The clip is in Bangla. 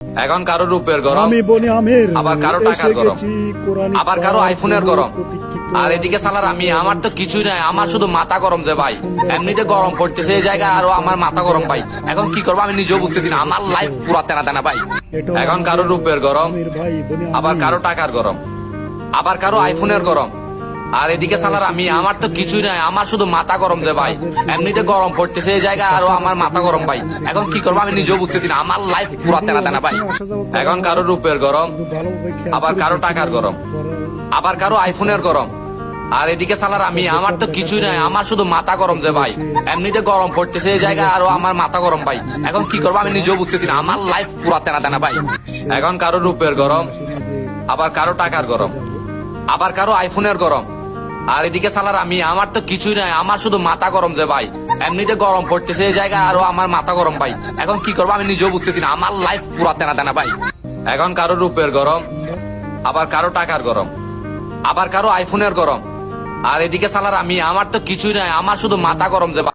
এখন কারো রূপের গরম, আমি বনি আমের আবার কারো টাকার গরম, আবার কারো আইফোনের গরম। আর এদিকে সালার আমি, আমার তো কিছুই নাই, আমার শুধু মাথা গরম যে ভাই। এমনিতে গরম পড়তেছে এই জায়গায়, আরো আমার মাথা গরম ভাই। এখন কি করবো আমি নিজেও বুঝতেছি না, আমার লাইফ পুরা তেনা তেনা ভাই। এখন কারো রূপের গরম, আবার কারো টাকার গরম, আবার কারো আইফোনের গরম। আর এদিকে সালার আমি, আমার তো কিছুই নাই, আমার শুধু মাথা গরম যে ভাই। এমনিতে গরম পড়তেছে এই জায়গায়, আরো আমার মাথা গরম ভাই। এখন কি করবো আমি নিজেও বুঝতেছি না, আমার লাইফ পুরা তেনা তেনা ভাই। এখন কারো রূপের গরম, আবার কারো টাকার গরম, আবার কারো আইফোনের গরম। আর এদিকে সালার আমি, আমার তো কিছুই নাই, আমার শুধু মাথা গরম যে ভাই। এমনিতে গরম পড়তেছে এই জায়গায়, আরো আমার মাথা গরম ভাই। এখন কি করবো আমি নিজেও বুঝতেছি না, আমার লাইফ পুরা তেনা তেনা ভাই। এখন কারো রূপের গরম, আবার কারো টাকার গরম, আবার কারো আইফোনের গরম। আর এদিকে সালার আমি, আমার তো কিছুই নাই, আমার শুধু মাথা গরম যে ভাই। এমনিতে গরম পড়তেছে এই জায়গায়, আরো আমার মাথা গরম ভাই। এখন কি করবো আমি নিজেও বুঝতেছি না, আমার লাইফ পুরা তেনা তেনা ভাই। এখন কারো রূপের গরম, আবার কারো টাকার গরম, আবার কারো আইফোনের গরম। আর এদিকে সালার আমি, আমার তো কিছুই নাই, আমার শুধু মাথা গরম যে ভাই।